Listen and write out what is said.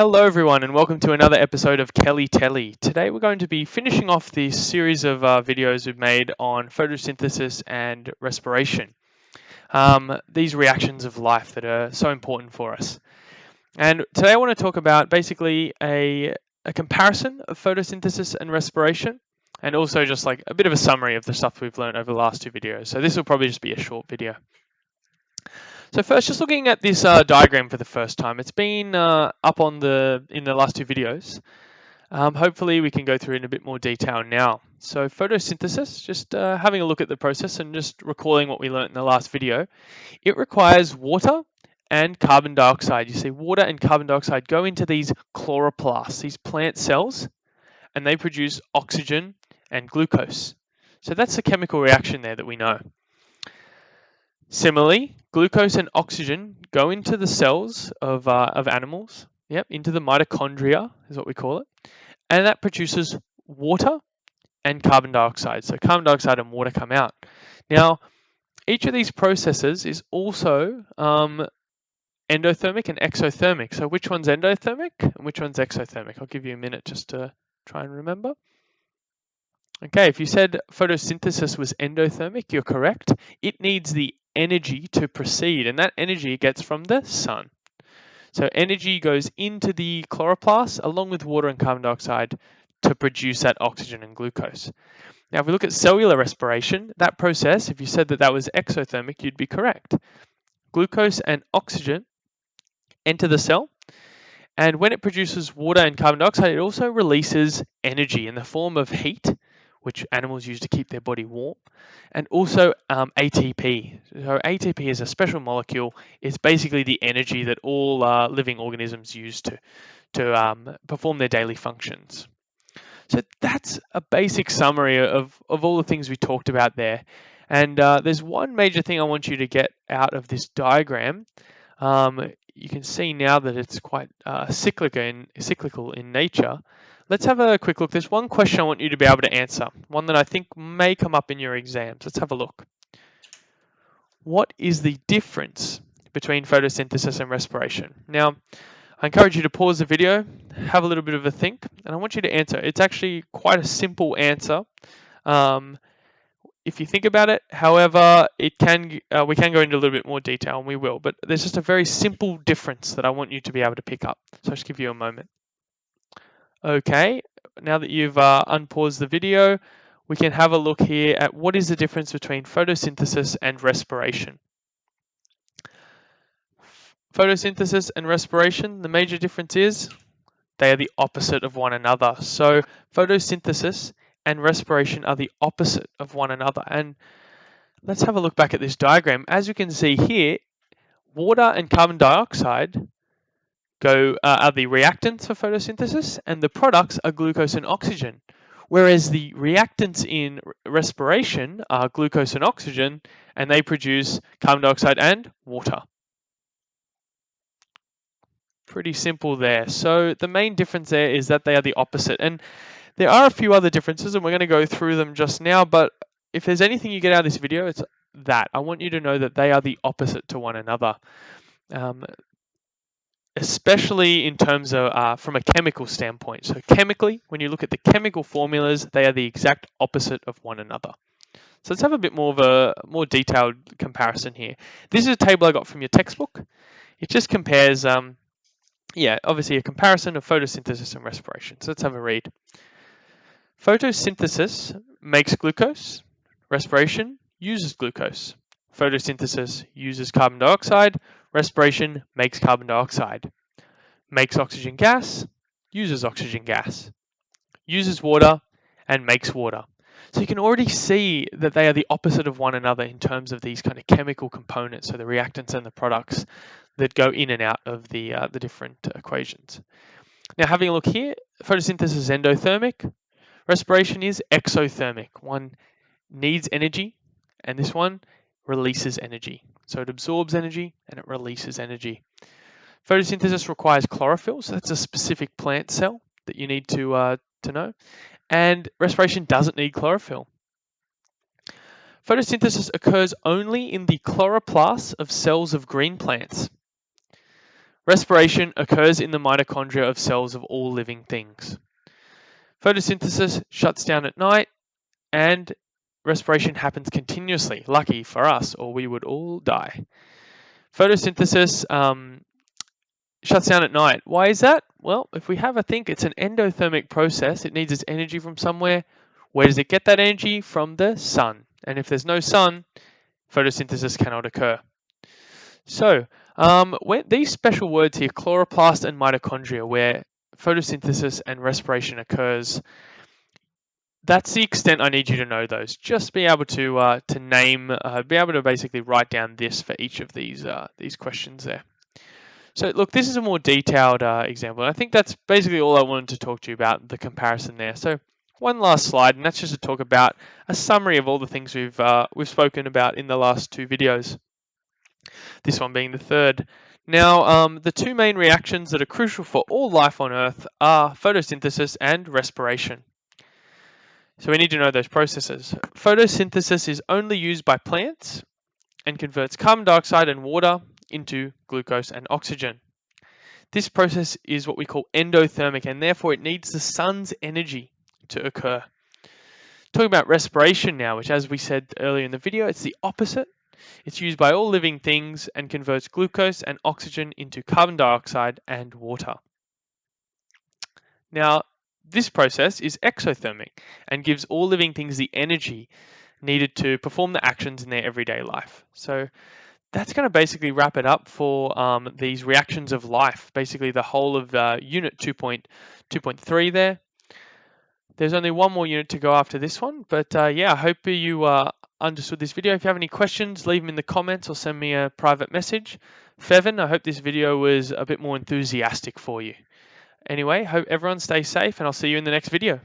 Hello everyone and welcome to another episode of Kelly Telly. Today we're going to be finishing off the series of videos we've made on photosynthesis and respiration. These reactions of life that are so important for us. And today I want to talk about basically a comparison of photosynthesis and respiration, and also just like a bit of a summary of the stuff we've learned over the last two videos. So this will probably just be a short video. So first, just looking at this diagram for the first time, it's been up in the last two videos. Hopefully we can go through it in a bit more detail now. So photosynthesis, just having a look at the process and just recalling what we learned in the last video. It requires water and carbon dioxide. You see water and carbon dioxide go into these chloroplasts, these plant cells, and they produce oxygen and glucose. So that's the chemical reaction there that we know. Similarly, glucose and oxygen go into the cells of animals, into the mitochondria is what we call it, and that produces water and carbon dioxide. So carbon dioxide and water come out. Now, each of these processes is also endothermic and exothermic. So which one's endothermic and which one's exothermic? I'll give you a minute just to try and remember. Okay, if you said photosynthesis was endothermic, you're correct. It needs the energy to proceed, and that energy it gets from the sun. So energy goes into the chloroplast along with water and carbon dioxide to produce that oxygen and glucose. Now, if we look at cellular respiration, that process, if you said that was exothermic, you'd be correct. Glucose and oxygen enter the cell, and when it produces water and carbon dioxide, it also releases energy in the form of heat, which animals use to keep their body warm, and also ATP. So ATP is a special molecule. It's basically the energy that all living organisms use to perform their daily functions. So that's a basic summary of all the things we talked about there. And there's one major thing I want you to get out of this diagram. You can see now that it's quite cyclical in nature. Let's have a quick look. There's one question I want you to be able to answer, one that I think may come up in your exams. Let's have a look. What is the difference between photosynthesis and respiration? Now, I encourage you to pause the video, have a little bit of a think, and I want you to answer. It's actually quite a simple answer. If you think about it, however, we can go into a little bit more detail, and we will, but there's just a very simple difference that I want you to be able to pick up. So I'll just give you a moment. Okay, now that you've unpaused the video, we can have a look here at what is the difference between photosynthesis and respiration. Photosynthesis and respiration, the major difference is they are the opposite of one another. So photosynthesis and respiration are the opposite of one another. And let's have a look back at this diagram. As you can see here, water and carbon dioxide are the reactants for photosynthesis, and the products are glucose and oxygen. Whereas the reactants in respiration are glucose and oxygen, and they produce carbon dioxide and water. Pretty simple there. So the main difference there is that they are the opposite. And there are a few other differences, and we're going to go through them just now, but if there's anything you get out of this video, it's that. I want you to know that they are the opposite to one another. Especially in terms of from a chemical standpoint. So chemically, when you look at the chemical formulas, they are the exact opposite of one another. So let's have a bit more of a more detailed comparison here. This is a table I got from your textbook. It just compares, obviously a comparison of photosynthesis and respiration. So let's have a read. Photosynthesis makes glucose. Respiration uses glucose. Photosynthesis uses carbon dioxide. Respiration makes carbon dioxide. Makes oxygen gas, uses oxygen gas. Uses water and makes water. So you can already see that they are the opposite of one another in terms of these kind of chemical components, so the reactants and the products that go in and out of the different equations. Now having a look here, photosynthesis is endothermic. Respiration is exothermic. One needs energy, and this one releases energy. So it absorbs energy and it releases energy. Photosynthesis requires chlorophyll, so that's a specific plant cell that you need to know. And respiration doesn't need chlorophyll. Photosynthesis occurs only in the chloroplasts of cells of green plants. Respiration occurs in the mitochondria of cells of all living things. Photosynthesis shuts down at night, and respiration happens continuously. Lucky for us, or we would all die. Photosynthesis shuts down at night. Why is that? Well, if we have a think, it's an endothermic process. It needs its energy from somewhere. Where does it get that energy? From the sun. And if there's no sun, photosynthesis cannot occur. So, when these special words here, chloroplast and mitochondria, where photosynthesis and respiration occurs, that's the extent I need you to know those. Just be able to name, be able to basically write down this for each of these questions there. So look, this is a more detailed example. And I think that's basically all I wanted to talk to you about, the comparison there. So one last slide, and that's just to talk about a summary of all the things we've spoken about in the last two videos. This one being the third. Now, the two main reactions that are crucial for all life on Earth are photosynthesis and respiration. So we need to know those processes. Photosynthesis is only used by plants and converts carbon dioxide and water into glucose and oxygen. This process is what we call endothermic, and therefore it needs the sun's energy to occur. Talking about respiration now, which, as we said earlier in the video, it's the opposite. It's used by all living things and converts glucose and oxygen into carbon dioxide and water. Now, this process is exothermic and gives all living things the energy needed to perform the actions in their everyday life. So that's going to basically wrap it up for these reactions of life, basically the whole of unit 2.3 there. There's only one more unit to go after this one, but yeah, I hope you understood this video. If you have any questions, leave them in the comments or send me a private message. Fevin, I hope this video was a bit more enthusiastic for you. Anyway, hope everyone stays safe, and I'll see you in the next video.